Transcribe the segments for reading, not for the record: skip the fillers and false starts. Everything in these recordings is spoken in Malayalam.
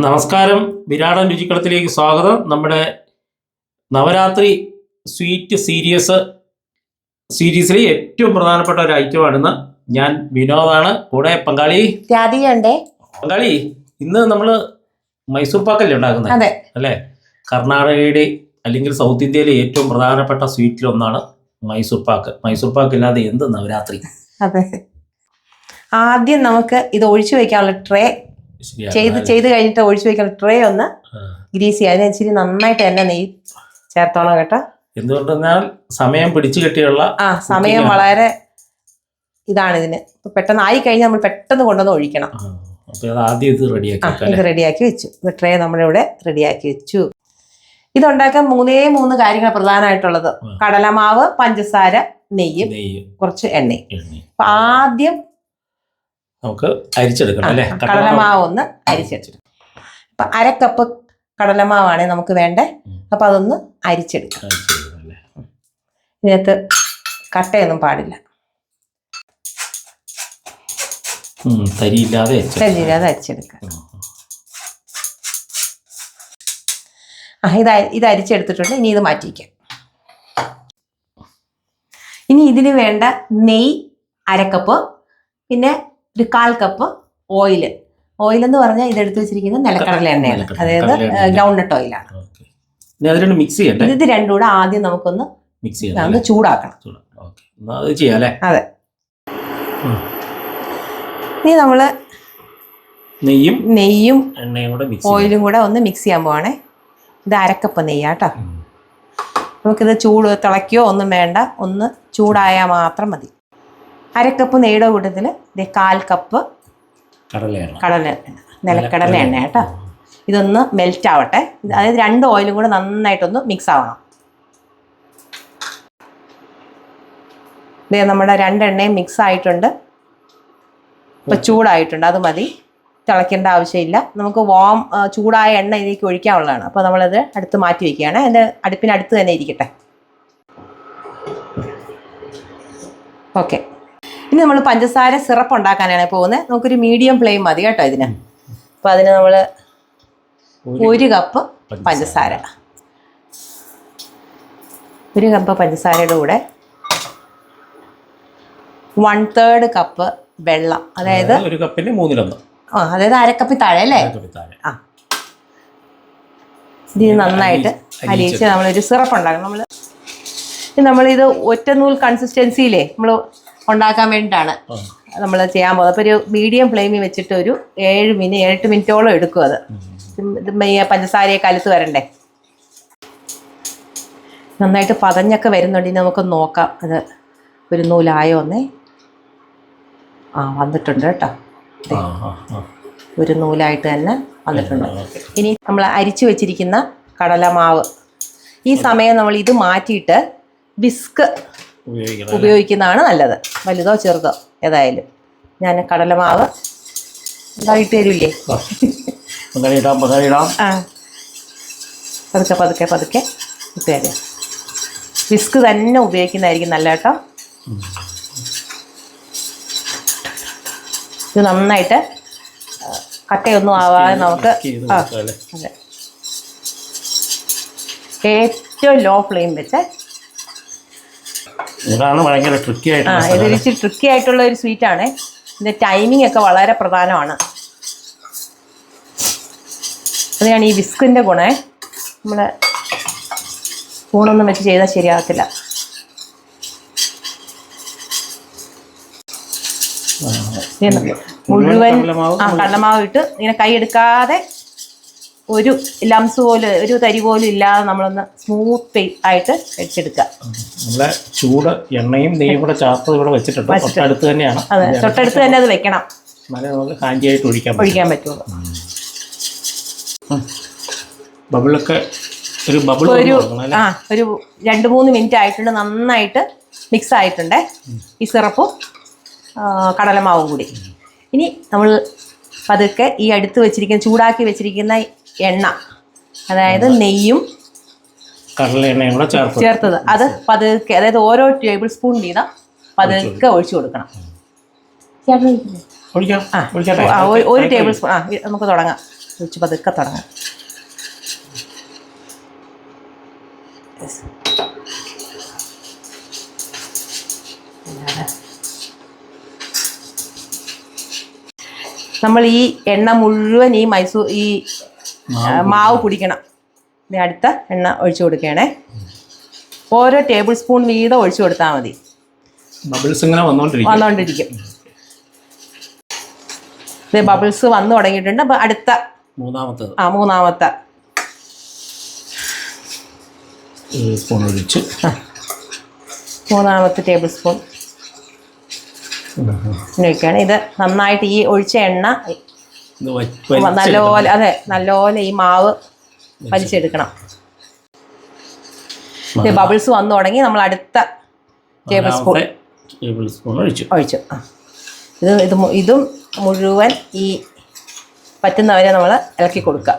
നമസ്കാരം, വിരാടൻ രുചിക്കളത്തിലേക്ക് സ്വാഗതം. നമ്മുടെ നവരാത്രി സ്വീറ്റ് സീരീസിലെ ഏറ്റവും പ്രധാനപ്പെട്ട ഒരു ഐറ്റമാണെന്ന്. ഞാൻ വിനോദാണ്, കൂടെ പങ്കാളി പങ്കാളി. ഇന്ന് നമ്മൾ മൈസൂർ പാക്കല്ലേ ഉണ്ടാക്കുന്നത് അല്ലേ? കർണാടകയുടെ അല്ലെങ്കിൽ സൗത്ത് ഇന്ത്യയിലെ ഏറ്റവും പ്രധാനപ്പെട്ട സ്വീറ്റിലൊന്നാണ് മൈസൂർ പാക്ക്. മൈസൂർ പാക്ക് ഇല്ലാതെ എന്ത് നവരാത്രി? അതെ, ആദ്യം നമുക്ക് ഇത് ഒഴിച്ചു വെക്കാനുള്ള ട്രേ ചെയ്ത് കഴിഞ്ഞിട്ട് ഒഴിച്ചു വെക്കാൻ ട്രേ ഒന്ന് ഗ്രീസ് ചെയ്യാം. അതിന് ഇച്ചിരി നന്നായിട്ട് തന്നെ നെയ്യ് ചേർത്തോണം കേട്ടോ. എന്തുകൊണ്ടെന്നാൽ സമയം പിടിച്ചു കെട്ടിയുള്ള സമയം വളരെ ഇതാണ് ഇതിന്. പെട്ടെന്ന് ആയി കഴിഞ്ഞാൽ നമ്മൾ പെട്ടെന്ന് കൊണ്ടുവന്ന് ഒഴിക്കണം. ഇത് റെഡിയാക്കി വെച്ചു. ട്രേ നമ്മളിവിടെ റെഡിയാക്കി വെച്ചു. ഇതുണ്ടാക്കാൻ മൂന്ന് കാര്യങ്ങൾ പ്രധാനമായിട്ടുള്ളത്: കടലമാവ്, പഞ്ചസാര, നെയ്യും കുറച്ച് എണ്ണയും. അപ്പൊ ആദ്യം നമുക്ക് അരിച്ചെടുക്കണം അല്ലേ? കടലമാവ് ഒന്ന് അരിച്ചെടുക്കണം. അപ്പൊ 1/2 കപ്പ് കടലമാവാണ് നമുക്ക് വേണ്ടേ. അപ്പൊ അതൊന്ന് അരിച്ചെടുക്കാം. ഇതിനകത്ത് കട്ടയൊന്നും പാടില്ല. തരിയില്ലാതെ അരിച്ചെടുക്കാം. ഇത് അരിച്ചെടുത്തിട്ടുണ്ട്. ഇനി ഇത് മാറ്റിക്കാം. ഇനി ഇതിന് വേണ്ട നെയ്യ് 1/2 കപ്പ്, പിന്നെ ഒരു 1/4 കപ്പ് ഓയില്. എന്ന് പറഞ്ഞാൽ ഇതെടുത്ത് വെച്ചിരിക്കുന്നത് നിലക്കടല എണ്ണയാണ്, അതായത് ഗ്രൗണ്ട് നട്ട് ഓയിലാണ്. ഇത് രണ്ടും കൂടെ ആദ്യം നമുക്കൊന്ന് ചൂടാക്കണം. അതെ, ഇനി നമ്മള് നെയ്യും ഓയിലും കൂടെ ഒന്ന് മിക്സ് ചെയ്യാൻ പോവാണേ. ഇത് 1/2 കപ്പ് നെയ്യാട്ടോ. നമുക്കിത് തിളയ്ക്കോ ഒന്നും വേണ്ട, ഒന്ന് ചൂടായാൽ മാത്രം മതി. 1/2 കപ്പ് നെയ്യുടെ കൂട്ടത്തിൽ 1/4 കപ്പ് നിലക്കടല എണ്ണ കേട്ടോ. ഇതൊന്ന് മെൽറ്റ് ആവട്ടെ. അതായത് 2 ഓയിലും കൂടെ നന്നായിട്ടൊന്ന് മിക്സ് ആവണം. നമ്മുടെ 2 എണ്ണയും മിക്സ് ആയിട്ടുണ്ട്. ഇപ്പം ചൂടായിട്ടുണ്ട്, അത് മതി. തിളയ്ക്കേണ്ട ആവശ്യമില്ല. നമുക്ക് ചൂടായ എണ്ണ ഇതിലേക്ക് ഒഴിക്കാനുള്ളതാണ്. അപ്പോൾ നമ്മളത് അടുത്ത് മാറ്റി വയ്ക്കുകയാണ്. അതിൻ്റെ അടുപ്പിനടുത്ത് തന്നെ ഇരിക്കട്ടെ. ഓക്കെ, ഇനി നമ്മൾ പഞ്ചസാര സിറപ്പ് ഉണ്ടാക്കാനാണ് പോകുന്നത്. നമുക്കൊരു മീഡിയം ഫ്ലെയിം മതി കേട്ടോ ഇതിന്. അപ്പോൾ അതിന് നമ്മൾ 1 കപ്പ് പഞ്ചസാര, 1 കപ്പ് പഞ്ചസാരയുടെ കൂടെ 1/3 കപ്പ് വെള്ളം, അതായത് 1 കപ്പിന് 3/1. അതായത് 1/2 കപ്പിൽ താഴെ അല്ലേ? ഇത് നന്നായിട്ട് അലിയിച്ച് നമ്മളൊരു സിറപ്പ് ഉണ്ടാക്കണം. നമ്മളിത് ഒറ്റനൂൽ കൺസിസ്റ്റൻസിയിലേ നമ്മൾ ഉണ്ടാക്കാൻ വേണ്ടിയിട്ടാണ് നമ്മൾ ചെയ്യാൻ പോകുന്നത്. അപ്പോൾ ഒരു മീഡിയം ഫ്ലെയിമിൽ വെച്ചിട്ട് ഒരു 8 മിനിറ്റോളം എടുക്കും. അത് പഞ്ചസാരയെ കലത്ത് വരണ്ടേ. നന്നായിട്ട് പതഞ്ഞൊക്കെ വരുന്നുണ്ടെങ്കിൽ നമുക്ക് നോക്കാം അത് ഒരു നൂലായോ എന്നേ. വന്നിട്ടുണ്ട് കേട്ടോ, ഒരു നൂലായിട്ട് തന്നെ വന്നിട്ടുണ്ട്. ഇനി നമ്മൾ അരിച്ചു വെച്ചിരിക്കുന്ന കടലമാവ്, ഈ സമയം നമ്മൾ ഇത് മാറ്റിയിട്ട് വിസ്ക് ഉപയോഗിക്കുന്നതാണ് നല്ലത്. വലുതോ ചെറുതോ ഏതായാലും. ഞാൻ കടലമാവ് ഇട്ട് തരില്ലേ? പതുക്കെ ഇട്ട് തരാം. വിസ്ക് തന്നെ ഉപയോഗിക്കുന്നതായിരിക്കും നല്ല കേട്ടോ. ഇത് നന്നായിട്ട് കട്ടയൊന്നും ആവാതെ നമുക്ക് അതെ ഏറ്റവും ലോ ഫ്ലെയിം വെച്ച്. ഇതൊരു ട്രിക്കി ആയിട്ടുള്ള ഒരു സ്വീറ്റാണ്. ഇതിന്റെ ടൈമിംഗ് ഒക്കെ വളരെ പ്രധാനമാണ്. അതാണ് ഈ വിസ്കിന്റെ ഗുണേ. നമ്മള് സ്പൂണൊന്നും വെച്ച് ചെയ്താൽ ശരിയാകത്തില്ല. മുഴുവൻ കടലമാവ് ഇട്ട് ഇങ്ങനെ കൈ എടുക്കാതെ ഒരു ലംസ് പോലും, ഒരു തരി പോലും ഇല്ലാതെ നമ്മളൊന്ന് സ്മൂത്ത് ആയിട്ട് വെച്ചെടുക്കുക. നമ്മളെ ചൂട് എണ്ണയും നെയ്യും കൂടെ ചേർത്ത് ഇവിടെ വെച്ചിട്ടുണ്ട്. തൊട്ടടുത്ത് തന്നെയാണ്. അതെ, തൊട്ടടുത്ത് തന്നെ അത് വെക്കണം. നമുക്ക് ഹാൻഡിയായിട്ട് ഒഴിക്കാൻ പറ്റുള്ളൂ. ബബിളൊക്കെ ഒരു 2-3 മിനിറ്റ് ആയിട്ടുണ്ട്. നന്നായിട്ട് മിക്സ് ആയിട്ടുണ്ട് ഈ സിറപ്പും കടലമാവും കൂടി. ഇനി നമ്മൾ പതുക്കെ ഈ അടുത്ത് വെച്ചിരിക്കുന്ന ചൂടാക്കി വെച്ചിരിക്കുന്ന എണ്ണ, അതായത് നെയ്യും കടലെണ്ണയും കൂടെ ചേർത്തത്, അത് പതുക്കെ, അതായത് ഓരോ ടേബിൾ സ്പൂൺ വീതം പതുക്കെ ഒഴിച്ചു കൊടുക്കണം. 1 ടേബിൾ സ്പൂൺ നമുക്ക് തുടങ്ങാം. ഒഴിച്ച് പതുക്കെ തുടങ്ങാം. നമ്മൾ ഈ എണ്ണ മുഴുവൻ ഈ മാവ് കുടിക്കണം. ഇനി അടുത്ത എണ്ണ ഒഴിച്ചു കൊടുക്കുകയാണേ. ഓരോ ടേബിൾ സ്പൂൺ വീതം ഒഴിച്ചു കൊടുത്താൽ മതി. വന്നുകൊണ്ടിരിക്കും. ഇത് ബബിൾസ് വന്നു തുടങ്ങിയിട്ടുണ്ട്. അപ്പോൾ അടുത്ത മൂന്നാമത്തെ മൂന്നാമത്തെ ടേബിൾ സ്പൂൺ ഒഴിക്കുകയാണ്. ഇത് നന്നായിട്ട് ഈ ഒഴിച്ച എണ്ണ നല്ലപോലെ ഈ മാവ് വലിച്ചെടുക്കണം. ബബിൾസ് വന്നു തുടങ്ങി. നമ്മൾ അടുത്ത ടേബിൾ സ്പൂൺ ഒഴിച്ചു. ഇതും മുഴുവൻ ഈ പറ്റുന്നവരെ നമ്മൾ ഇളക്കി കൊടുക്കുക.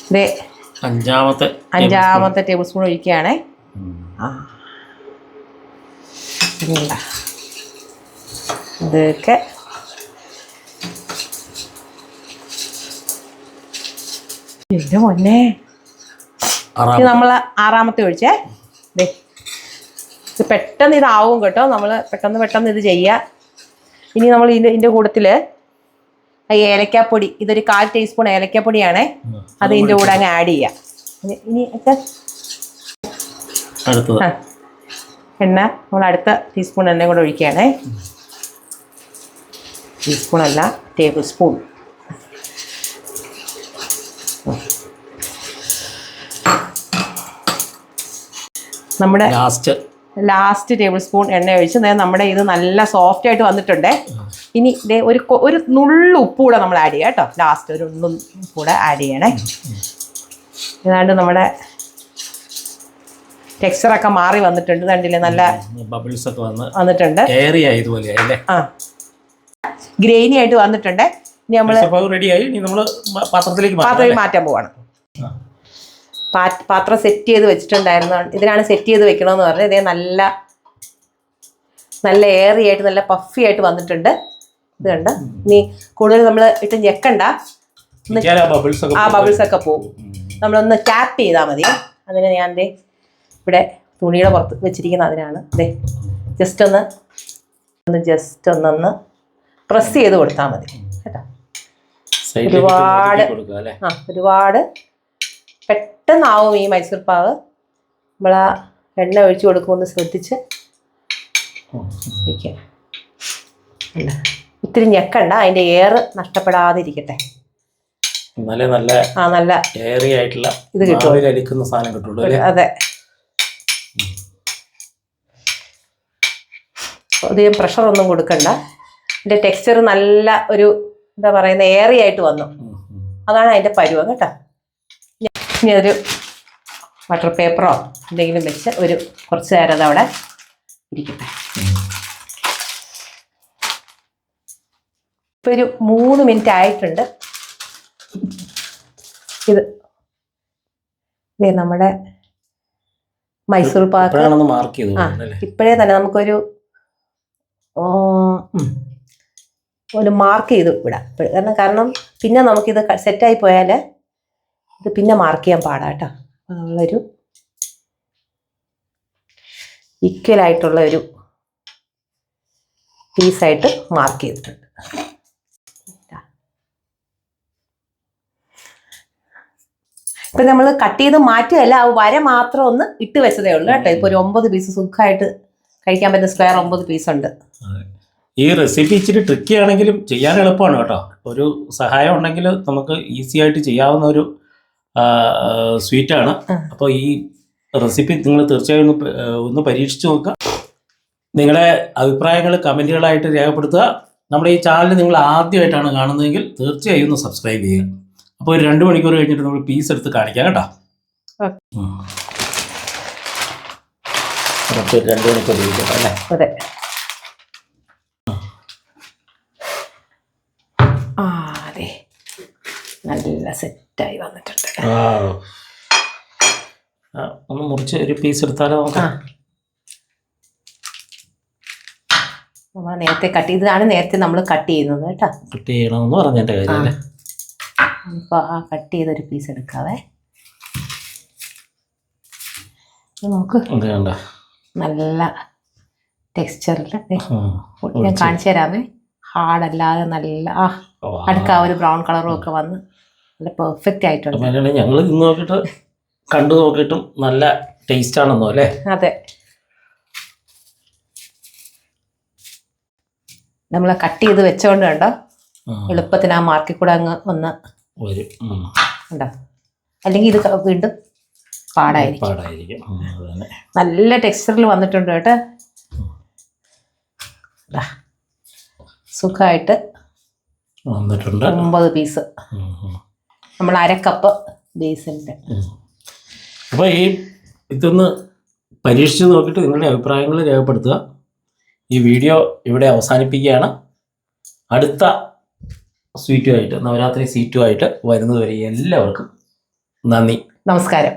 ഇത് അഞ്ചാമത്തെ ടേബിൾ സ്പൂൺ ഒഴിക്കുകയാണേ. ഇതൊക്കെ എൻ്റെ പൊന്നെ, ഇത് നമ്മൾ ആറാമത്തെ ഒഴിച്ചേ. ഇത് പെട്ടെന്ന് ഇതാവും കേട്ടോ. നമ്മൾ പെട്ടെന്ന് ഇത് ചെയ്യുക. ഇനി നമ്മൾ ഇതിൻ്റെ കൂട്ടത്തിൽ ഏലക്കാപ്പൊടി, ഇതൊരു 1/4 ടീസ്പൂൺ ഏലക്കാപ്പൊടിയാണേ. അത് ഇതിൻ്റെ കൂടെ അങ്ങ് ആഡ് ചെയ്യാം. ഇനി ഒക്കെ എണ്ണ നമ്മൾ അടുത്ത ടീസ്പൂൺ എണ്ണ കൂടെ ഒഴിക്കുകയാണേ. ടീസ്പൂണല്ല, ടേബിൾ സ്പൂൺ. നമ്മുടെ ലാസ്റ്റ് ടേബിൾ സ്പൂൺ എണ്ണ ഒഴിച്ച് നമ്മുടെ ഇത് നല്ല സോഫ്റ്റ് ആയിട്ട് വന്നിട്ടുണ്ട്. ഇനി ഒരു നുള്ളു ഉപ്പ് കൂടെ നമ്മൾ ആഡ് ചെയ്യാം കേട്ടോ. ലാസ്റ്റ് ഒരു ഉള്ളും കൂടെ ആഡ് ചെയ്യണേ. ഏതാണ്ട് നമ്മുടെ ടെക്സ്ചറൊക്കെ മാറി വന്നിട്ടുണ്ട്. കണ്ടില്ലേ, നല്ല ബബിൾസ് ഒക്കെ വന്നിട്ടുണ്ട്. ഗ്രേനി ആയിട്ട് വന്നിട്ടുണ്ട്. ഇനി നമ്മൾ പാത്രത്തിലേക്ക് മാറ്റാൻ പോവാണ്. പാത്രം സെറ്റ് ചെയ്ത് വെച്ചിട്ടുണ്ടായിരുന്നു. ഇതിനാണ് സെറ്റ് ചെയ്ത് വെക്കണമെന്ന് പറഞ്ഞത്. ഇതേ നല്ല എയറി ആയിട്ട് നല്ല പഫി ആയിട്ട് വന്നിട്ടുണ്ട്. ഇത് കണ്ട. ഇനി കൂടുതൽ നമ്മൾ ഇട്ട് ഞെക്കണ്ട. ആ ബബിൾസ് ഒക്കെ പോകും. നമ്മളൊന്ന് ടാപ്പ് ചെയ്താൽ മതി. അതിന് ഞാൻ ഇവിടെ തുണിയുടെ പുറത്ത് വെച്ചിരിക്കുന്ന അതിനാണ്. ജസ്റ്റ് ഒന്ന് പ്രസ് ചെയ്ത് കൊടുത്താൽ മതി കേട്ടോ. ഒരുപാട് പെട്ടെന്നാവും ഈ മൈസൂർ പാവ്. നമ്മൾ ആ എണ്ണ ഒഴിച്ചു കൊടുക്കുമെന്ന് ശ്രദ്ധിച്ച് ഇരിക്കുക. ഇത്തിരി ഞെക്കണ്ട, അതിൻ്റെ എയർ നഷ്ടപ്പെടാതിരിക്കട്ടെ. നല്ല ഇത് കിട്ടും. അതെ, അധികം പ്രഷറൊന്നും കൊടുക്കണ്ട. ഇതിൻ്റെ ടെക്സ്ചർ നല്ല ഒരു എന്താ പറയുന്ന എയറി ആയിട്ട് വന്നു. അതാണ് അതിൻ്റെ പരുവം കേട്ടോ. ഇനി ഒരു ബട്ടർ പേപ്പറോ എന്തെങ്കിലും വെച്ച് കുറച്ച് നേരം അതവിടെ ഇരിക്കട്ടെ. ഇപ്പോൾ ഒരു 3 മിനിറ്റ് ആയിട്ടുണ്ട്. ഇത് നമ്മുടെ മൈസൂർ പാക്ക് ഇപ്പോഴേ തന്നെ നമുക്കൊരു മാർക്ക് ചെയ്ത് വിടാം. കാരണം പിന്നെ നമുക്കിത് സെറ്റായി പോയാൽ ഇത് പിന്നെ മാർക്ക് ചെയ്യാൻ പാടാം കേട്ടോ. നമ്മളൊരു ഈക്വലായിട്ടുള്ള ഒരു പീസായിട്ട് മാർക്ക് ചെയ്തിട്ടുണ്ട്. ഇപ്പം നമ്മൾ കട്ട് ചെയ്ത് മാറ്റുകയല്ല, ആ വര മാത്രം ഒന്ന് ഇട്ട് വെച്ചതേ ഉള്ളൂ കേട്ടോ. ഇപ്പോൾ ഒരു 9 പീസ് സുഖമായിട്ട് കഴിക്കാൻ പറ്റുന്ന സ്ക്വയർ 9 പീസുണ്ട്. ഈ റെസിപ്പി ഇച്ചിരി ട്രിക്കി ആണെങ്കിലും ചെയ്യാൻ എളുപ്പമാണ് കേട്ടോ. ഒരു സഹായം ഉണ്ടെങ്കിൽ നമുക്ക് ഈസി ആയിട്ട് ചെയ്യാവുന്ന ഒരു സ്വീറ്റാണ്. അപ്പോൾ ഈ റെസിപ്പി നിങ്ങൾ തീർച്ചയായും ഒന്ന് പരീക്ഷിച്ച് നോക്കുക. നിങ്ങളുടെ അഭിപ്രായങ്ങൾ കമൻറ്റുകളായിട്ട് രേഖപ്പെടുത്തുക. നമ്മുടെ ഈ ചാനൽ നിങ്ങൾ ആദ്യമായിട്ടാണ് കാണുന്നതെങ്കിൽ തീർച്ചയായും ഒന്ന് സബ്സ്ക്രൈബ് ചെയ്യുക. അപ്പോൾ ഒരു 2 മണിക്കൂർ കഴിഞ്ഞിട്ട് നമ്മൾ പീസ് എടുത്ത് കാണിക്കാം കേട്ടോ. 2 മണിക്കൂർ ഇരിക്കട്ടെ അല്ലേ? അതെ. അതെ, നല്ല സെറ്റായി വന്നിട്ടുണ്ട്. ഒന്ന് മുറിച്ച് ഒരു പീസ് എടുത്താലോ നോക്കാം. നമ്മൾ നേരത്തെ കട്ട് ചെയ്തതാണ്. നേരത്തെ നമ്മൾ കട്ട് ചെയ്യുന്നത് കേട്ടോ. കട്ട് ചെയ്യണമെന്ന് പറഞ്ഞതിൻ്റെ കാര്യം അല്ലേ? ഇപ്പോൾ ആ കട്ട് ചെയ്തൊരു പീസ് എടുക്കാവേ. നോക്ക്, നല്ല ടെക്സ്ചറിൽ ഞാൻ കാണിച്ചു തരാമേ. ഹാർഡല്ലാതെ നല്ല അടുക്ക ഒരു ബ്രൗൺ കളറും ഒക്കെ വന്ന് നല്ല പെർഫെക്റ്റ് ആയിട്ടുണ്ട്. ഞങ്ങൾ ഇന്ന് നോക്കിയിട്ട് കണ്ടു നോക്കിയിട്ടും നല്ല ടേസ്റ്റ് ആണെന്നോ അല്ലേ? അതെ, നമ്മൾ കട്ട് ചെയ്ത് വെച്ചോണ്ട് കണ്ടോ എളുപ്പത്തിന് ആ മാർക്കിൽ കൂടെ അങ്ങ് ഒന്ന് ഉണ്ടോ, അല്ലെങ്കിൽ ഇത് വീണ്ടും പാടായിരിക്കും. നല്ല ടെക്സ്ചറിൽ വന്നിട്ടുണ്ട് കേട്ടോ. സുഖമായിട്ട് വന്നിട്ടുണ്ട്. 9 പീസ് നമ്മൾ 1/2 കപ്പ് ബേസിൻ്റെ. അപ്പോൾ ഈ ഇതൊന്ന് പരീക്ഷിച്ച് നോക്കിയിട്ട് നിങ്ങളുടെ അഭിപ്രായങ്ങൾ രേഖപ്പെടുത്തുക. ഈ വീഡിയോ ഇവിടെ അവസാനിപ്പിക്കുകയാണ്. അടുത്ത സ്വീറ്റുമായിട്ട്, നവരാത്രി സ്വീറ്റുമായിട്ട് വരുന്നതുവരെ എല്ലാവർക്കും നന്ദി, നമസ്കാരം.